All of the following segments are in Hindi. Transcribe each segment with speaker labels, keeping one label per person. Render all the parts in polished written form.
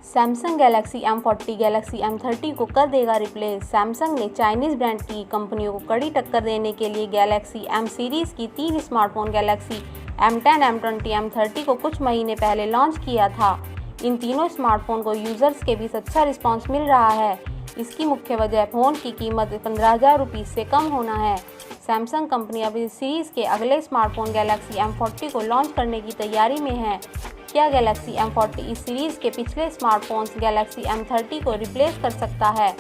Speaker 1: Samsung Galaxy M40 Galaxy M30 को कर देगा रिप्लेस। सैमसंग ने चाइनीज़ ब्रांड की कंपनियों को कड़ी टक्कर देने के लिए गैलेक्सी M सीरीज़ की 3 smartphone Galaxy M10, M20, M30 को कुछ महीने पहले लॉन्च किया था। इन तीनों स्मार्टफोन को यूज़र्स के बीच अच्छा रिस्पांस मिल रहा है। इसकी मुख्य वजह फ़ोन की कीमत 15,000 रुपये से कम होना है। सैमसंग कंपनी अब इस सीरीज़ के अगले स्मार्टफोन गैलेक्सी M40 को लॉन्च करने की तैयारी में है। क्या गैलेक्सी M40 इस सीरीज़ के पिछले स्मार्टफोन्स गैलेक्सी M30 को रिप्लेस कर सकता है?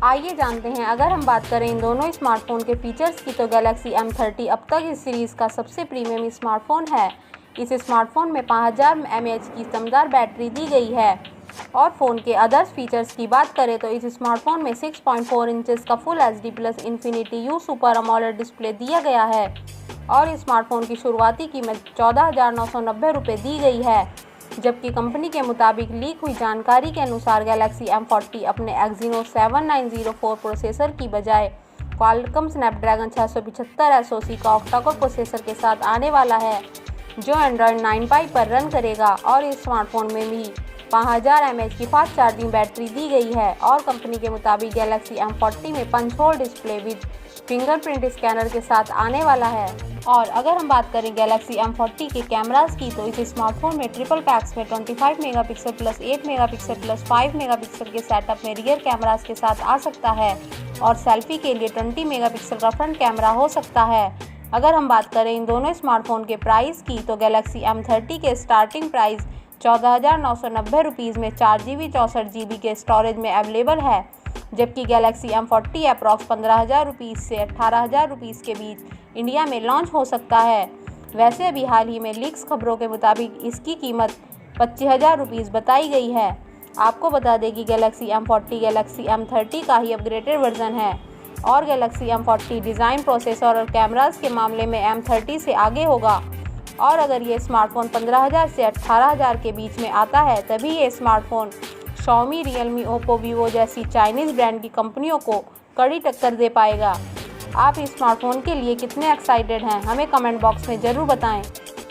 Speaker 1: आइए जानते हैं। अगर हम बात करें इन दोनों स्मार्टफोन के फीचर्स की, तो गैलेक्सी M30 अब तक इस सीरीज़ का सबसे प्रीमियम स्मार्टफोन है। इस स्मार्टफोन में 5000 mAh की दमदार बैटरी दी गई है। और फ़ोन के अदर्स फीचर्स की बात करें तो इस स्मार्टफोन में 6.4 इंचेस का full HD+ infinity u super AMOLED display दिया गया है। और इस स्मार्टफोन की शुरुआती कीमत 14,990 रुपये दी गई है। जबकि कंपनी के मुताबिक लीक हुई जानकारी के अनुसार गैलेक्सी M40 अपने Exynos7904 प्रोसेसर की बजाय qualcomm स्नैपड्रैगन 675 SoC का ऑक्टा-कोर प्रोसेसर के साथ आने वाला है, जो एंड्रॉयड 9 Pie पर रन करेगा। और इस स्मार्टफोन में भी 5000 mAh की फास्ट चार्जिंग बैटरी दी गई है। और कंपनी के मुताबिक गैलेक्सी M40 में punch hole display with fingerprint scanner के साथ आने वाला है। और अगर हम बात करें गैलेक्सी M40 के कैमरास की, तो इस स्मार्टफोन में ट्रिपल पैक्स में 25 megapixel plus 8 megapixel plus 5 megapixel के सेटअप में रियर कैमरास के साथ आ सकता है। और सेल्फी के लिए 20 मेगापिक्सल का फ्रंट कैमरा हो सकता है। अगर हम बात करें इन दोनों स्मार्टफोन के प्राइस की, तो गैलेक्सी M30 के स्टार्टिंग प्राइस 14,990 रुपीज़ में 4GB 64GB के स्टोरेज में अवेलेबल है। जबकि गैलेक्सी M40 अप्रॉक्स 15,000 रुपीज़ से 18,000 रुपीज़ के बीच इंडिया में लॉन्च हो सकता है। वैसे अभी हाल ही में लीक्स खबरों के मुताबिक इसकी कीमत 25,000 रुपीज़ बताई गई है। आपको बता दें कि गैलेक्सी M40 गैलेक्सी M30 का ही अपग्रेडेड वर्जन है। और गैलेक्सी M40 डिज़ाइन, प्रोसेसर और कैमरास के मामले में M30 से आगे होगा। और अगर ये स्मार्टफोन 15,000 से 18,000 के बीच में आता है, तभी ये smartphone Xiaomi, Realme, Oppo, Vivo जैसी चाइनीज़ ब्रांड की कंपनियों को कड़ी टक्कर दे पाएगा। आप इस स्मार्टफोन के लिए कितने एक्साइटेड हैं, हमें कमेंट बॉक्स में ज़रूर बताएं।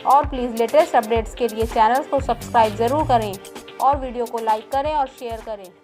Speaker 1: और प्लीज़ लेटेस्ट अपडेट्स के लिए चैनल को सब्सक्राइब ज़रूर करें और वीडियो को लाइक करें और शेयर करें।